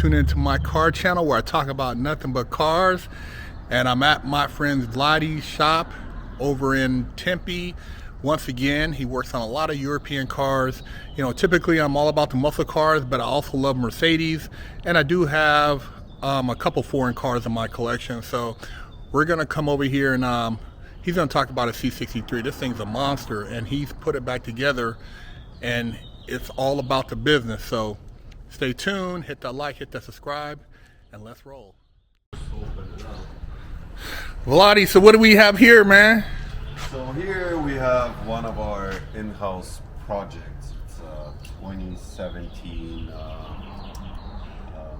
tuning into my car channel where I talk about nothing but cars. And I'm at my friend's Rowdy's shop over in Tempe. Once again, he works on a lot of European cars. You know, typically I'm all about the muscle cars, but I also love Mercedes. And I do have a couple foreign cars in my collection. So we're gonna come over here and he's gonna talk about a C63. This thing's a monster, and he's put it back together, and it's all about the business. So stay tuned, hit that like, hit that subscribe, and let's roll. Rowdy, so what do we have here, man? So here we have one of our in-house projects. It's a 2017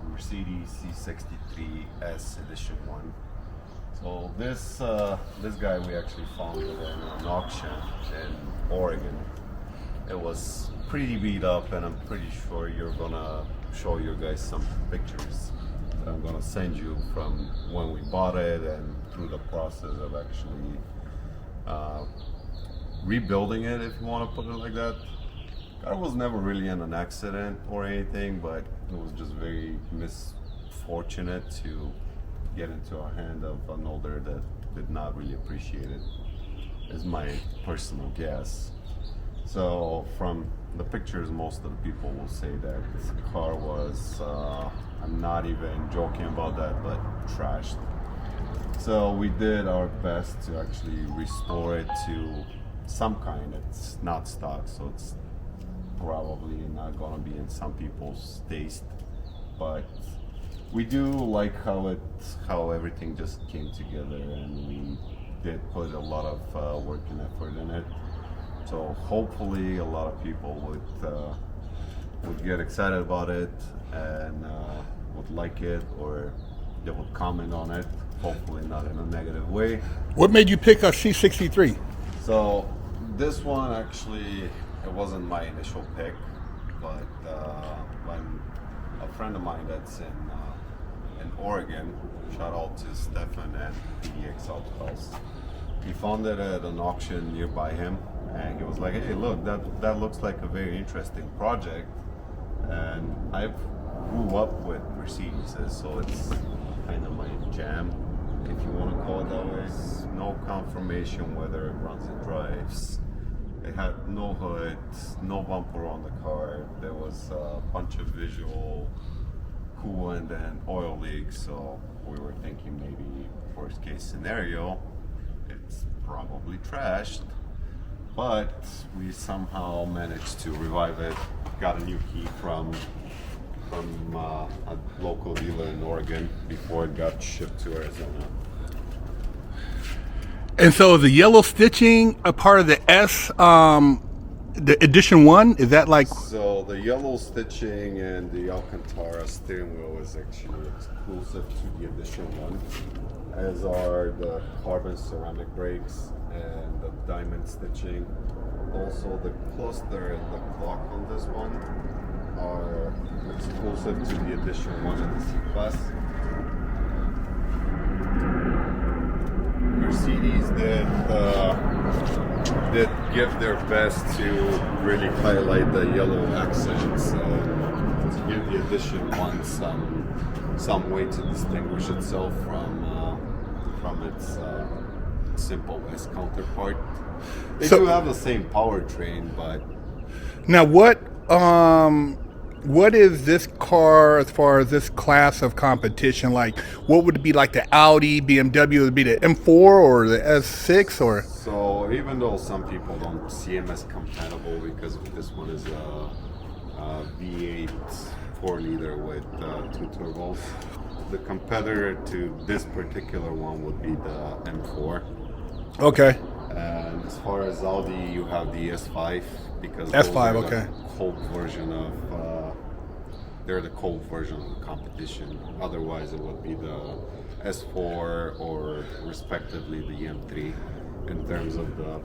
Mercedes C63 S Edition 1. So this guy we actually found it in an auction in Oregon. It was pretty beat up, and I'm pretty sure you're gonna show you guys some pictures that I'm gonna send you from when we bought it and through the process of actually rebuilding it, if you want to put it like that. Car was never really in an accident or anything, but it was just very misfortunate to get into a hand of an owner that did not really appreciate it, is my personal guess. So from the pictures, most of the people will say that this car was, I'm not even joking about that, but trashed. So we did our best to actually restore it to some kind. It's not stock, so it's probably not gonna be in some people's taste, but we do like how everything just came together, and we did put a lot of work and effort in it. So hopefully a lot of people would get excited about it and would like it, or they would comment on it. Hopefully not in a negative way. What made you pick a C63? So this one actually, it wasn't my initial pick, but when a friend of mine that's in Oregon, shout out to Stefan and PDX House, he found it at an auction nearby him, and he was like, hey look, that looks like a very interesting project, and I grew up with Mercedes, so it's kind of my jam, if you want to call it that way. No confirmation whether it runs and drives. It had no hood, no bumper on the car. There was a bunch of visual coolant and oil leaks, so we were thinking maybe worst case scenario, it's probably trashed, but we somehow managed to revive it. Got a new key from a local dealer in Oregon before it got shipped to Arizona. And so is the yellow stitching a part of the S, the Edition 1? Is that like? So the yellow stitching and the Alcantara steering wheel is actually exclusive to the Edition 1, as are the carbon ceramic brakes and the diamond stitching. Also the cluster and the clock on this one are exclusive to the Edition 1 in the C-Class. Mercedes did give their best to really highlight the yellow accents and to give the Edition 1 some way to distinguish itself from its simple S counterpart. They do have the same powertrain, but now what is this car as far as this class of competition? Like, what would it be like the Audi, BMW? Would it be the M4 or the S6 or? So even though some people don't see them as compatible because this one is a V8 4-liter with 2 turbos, the competitor to this particular one would be the M4. Okay. And as far as Audi, you have the S5, because S5, okay. Cold version of they're the cold version of the competition. Otherwise, it would be the S4 or respectively the M3 in terms of the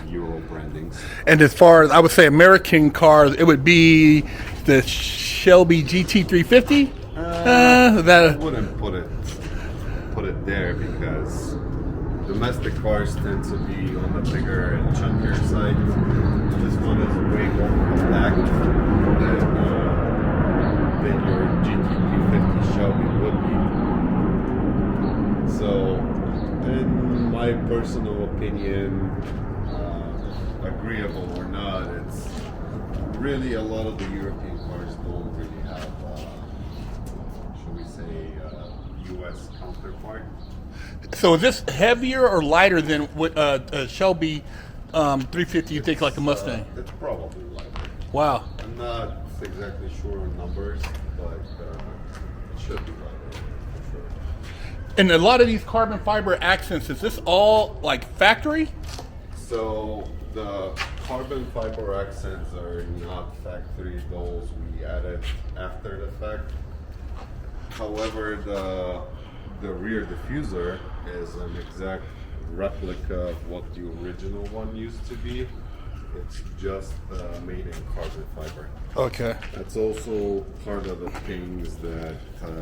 Euro brandings. And as far as I would say American cars, it would be the Shelby GT350. I wouldn't put it there, because domestic cars tend to be on the bigger and chunkier side. This one is way more compact, and than your GT350 Shelby would be. So, in my personal opinion, agreeable or not, it's really a lot of the European cars don't really have, shall we say, US counterpart. So is this heavier or lighter than what a Shelby 350 you think like a Mustang? It's probably lighter. Wow. I'm not exactly sure on numbers, but it should be lighter for sure. And a lot of these carbon fiber accents, is this all like factory? So the carbon fiber accents are not factory, those we added after the fact. However, the rear diffuser is an exact replica of what the original one used to be. It's just made in carbon fiber. Okay. That's also part of the things that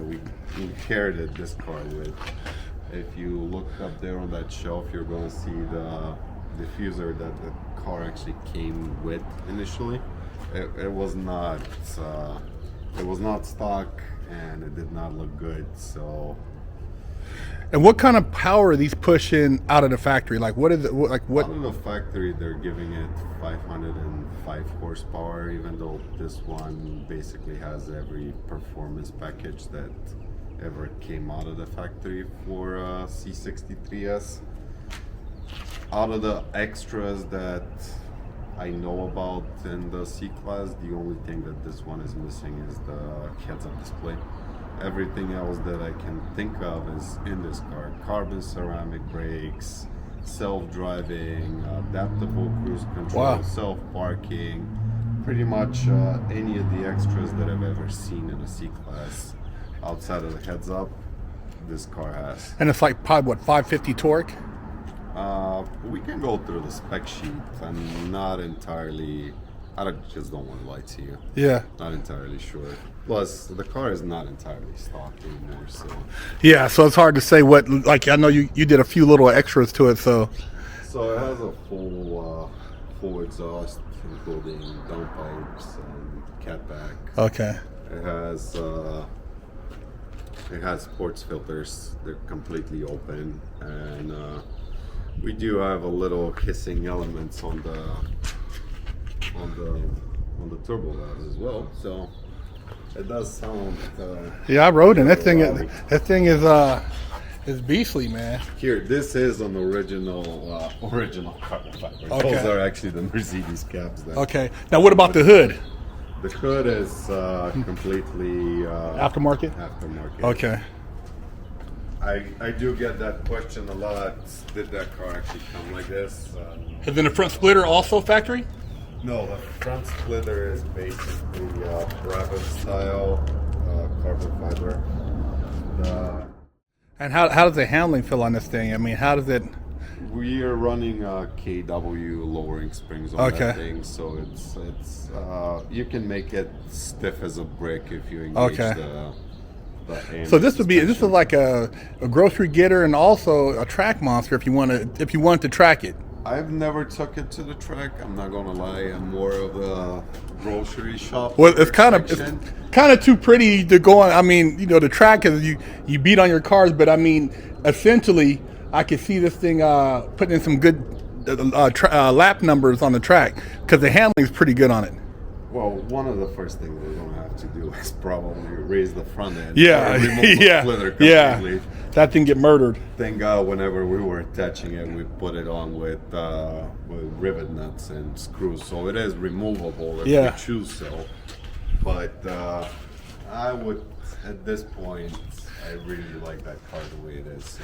we inherited this car with. If you look up there on that shelf, you're going to see the diffuser that the car actually came with initially. It was not stock, and it did not look good. So. And what kind of power are these pushing out of the factory? Like what is it? Like what? Out of the factory, they're giving it 505 horsepower, even though this one basically has every performance package that ever came out of the factory for C63S. Out of the extras that I know about in the C-Class, the only thing that this one is missing is the heads-up display. Everything else that I can think of is in this car. Carbon ceramic brakes, self-driving, adaptable cruise control, wow. Self-parking, pretty much any of the extras that I've ever seen in a C-Class outside of the heads-up, this car has. And it's like probably what, 550 torque? We can go through the spec sheet. I'm not entirely, just don't want to lie to you. Yeah. Not entirely sure. Plus, the car is not entirely stock anymore, so. Yeah, so it's hard to say what, like I know you did a few little extras to it, so. So it has a full exhaust, including downpipes and catback. Okay. It has sports filters. They're completely open, and we do have a little hissing elements on the turbo valves as well. So it does sound. Yeah, I rode it. That thing is beastly, man. Here, this is an original carbon fiber. Okay. Those are actually the Mercedes cabs. Okay. Now, what about the hood? The hood is completely Aftermarket? Aftermarket. Okay. I do get that question a lot. Did that car actually come like this? And then the front splitter also factory? No, the front splitter is basically Brabant style carbon fiber. And how does the handling feel on this thing? I mean, how does it? We are running KW lowering springs on that thing, so it's you can make it stiff as a brick if you engage the so this is like a grocery getter and also a track monster if you want to track it. I've never took it to the track. I'm not gonna lie. I'm more of a grocery shop. Well, it's kind of too pretty to go on. I mean, the track is you beat on your cars, but I mean, essentially, I could see this thing putting in some good lap numbers on the track because the handling is pretty good on it. Well, one of the first things we're going to have to do is probably raise the front end. Yeah, remove the splitter completely. Yeah. That thing get murdered. Thank God, whenever we were attaching it, we put it on with rivet nuts and screws, so it is removable if we choose so. But I would, at this point, I really like that car the way it is. So.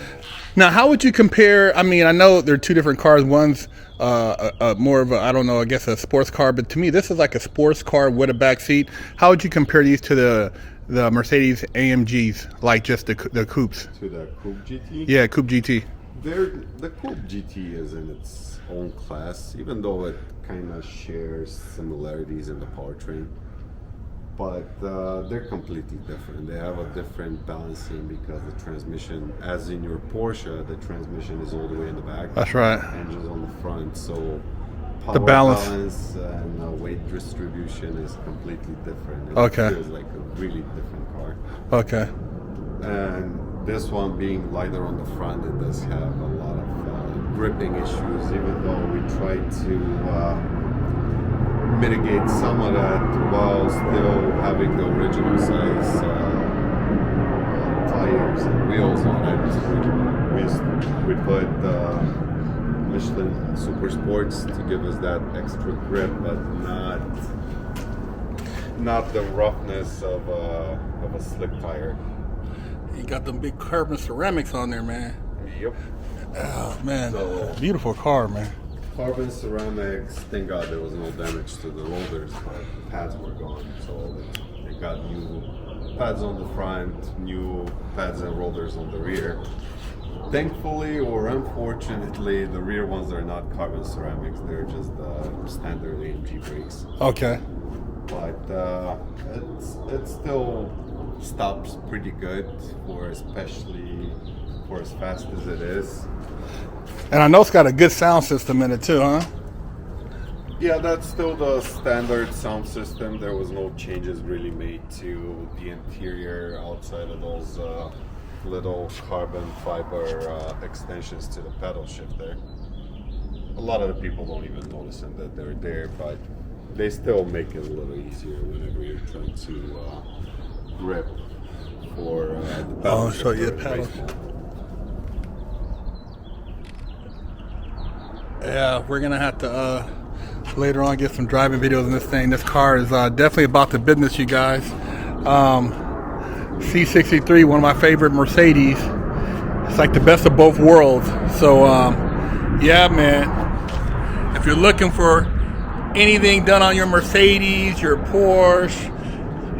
Now, how would you compare? I mean, I know they're two different cars. One's more of a, I don't know, I guess a sports car, but to me, this is like a sports car with a back seat. How would you compare these to the Mercedes AMGs, like just the coupes? To the Coupe GT? Yeah, Coupe GT. The Coupe GT is in its own class, even though it kind of shares similarities in the powertrain. But they're completely different. They have a different balancing because the transmission, as in your Porsche, the transmission is all the way in the back. That's right. Engine's on the front. So power balance. and weight distribution is completely different. It Okay. feels like a really different car. Okay. And this one being lighter on the front, it does have a lot of gripping issues, even though we try to mitigate some of that while still having the original size tires and wheels on it. We put Michelin Super Sports to give us that extra grip, but not the roughness of a slick tire. You got them big carbon ceramics on there, man. Yep. Oh man, So- beautiful car, man. Carbon ceramics, thank God there was no damage to the rollers, but the pads were gone. So they got new pads on the front, new pads and rollers on the rear. Thankfully or unfortunately, the rear ones are not carbon ceramics, they're just standard AMG brakes. Okay. But it still stops pretty good especially for as fast as it is. And I know it's got a good sound system in it too, huh? Yeah, that's still the standard sound system. There was no changes really made to the interior outside of those little carbon fiber extensions to the pedal shifter. A lot of the people don't even notice them that they're there, but they still make it a little easier whenever you're trying to grip for the pedal Oh, show you the shifter in pedals. race mode. Yeah, we're gonna have to later on get some driving videos in this thing. This car is definitely about the business, you guys. C63, one of my favorite Mercedes. It's like the best of both worlds. So yeah, man, if you're looking for anything done on your Mercedes, your Porsche,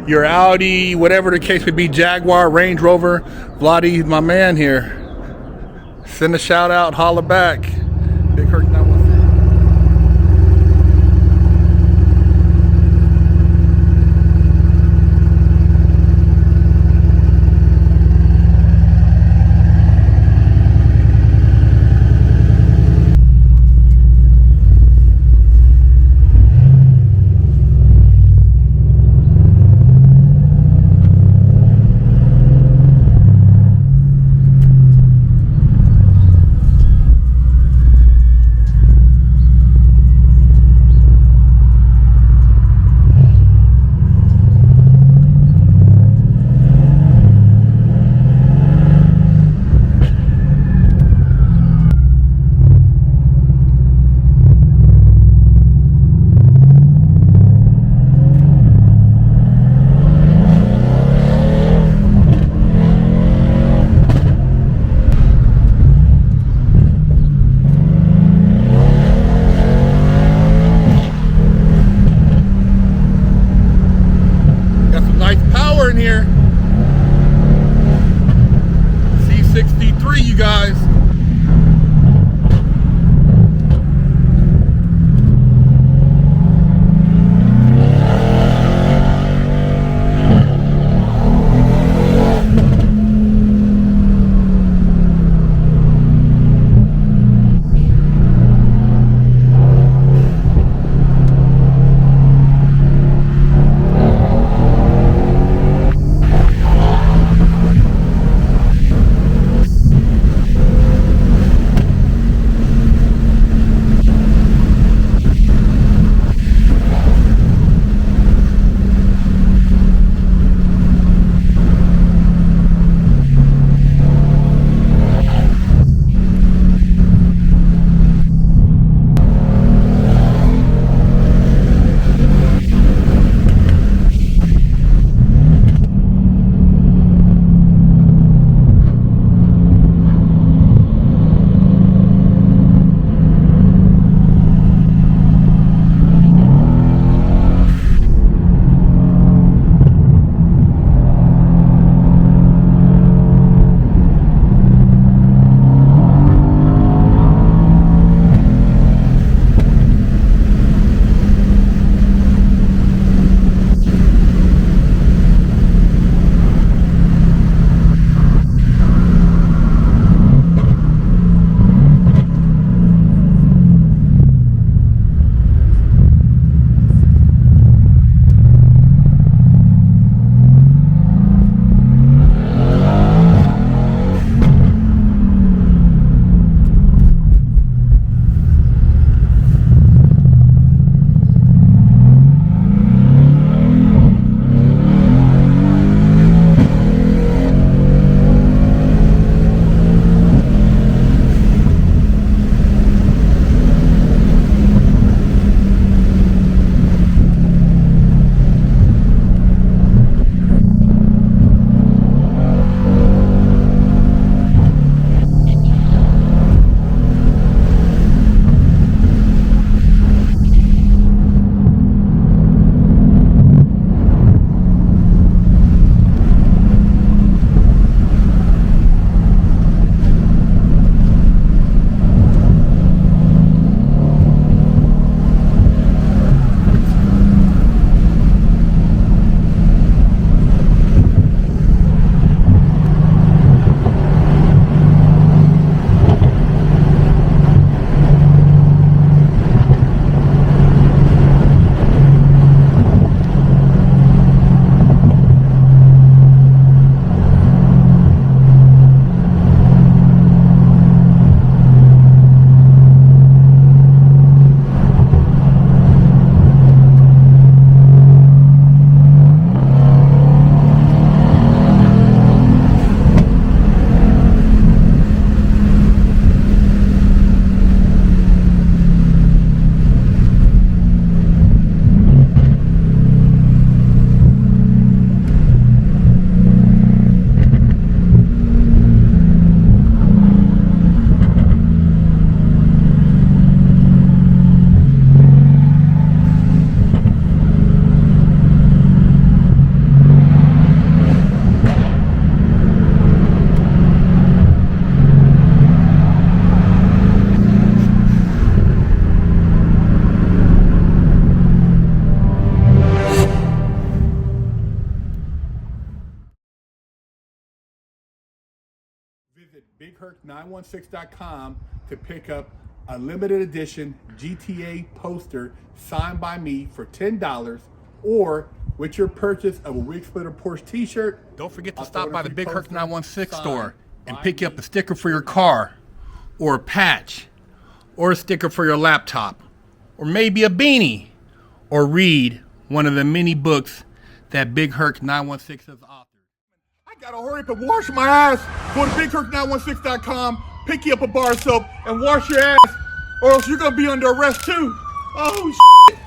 your Audi, whatever the case may be, Jaguar, Range Rover, Rowdy, my man here. Send a shout out, holla back. BigHerc916. BigHerc916.com to pick up a limited edition GTA poster signed by me for $10, or with your purchase of a Wig Splitter Porsche t-shirt. Don't forget to stop by the BigHerc916 store and pick you up a sticker for your car, or a patch, or a sticker for your laptop, or maybe a beanie, or read one of the many books that BigHerc916 has authored. I gotta hurry up and wash my ass. Go to BigHerc916.com, pick you up a bar of soap, and wash your ass, or else you're gonna be under arrest too. Oh, shit.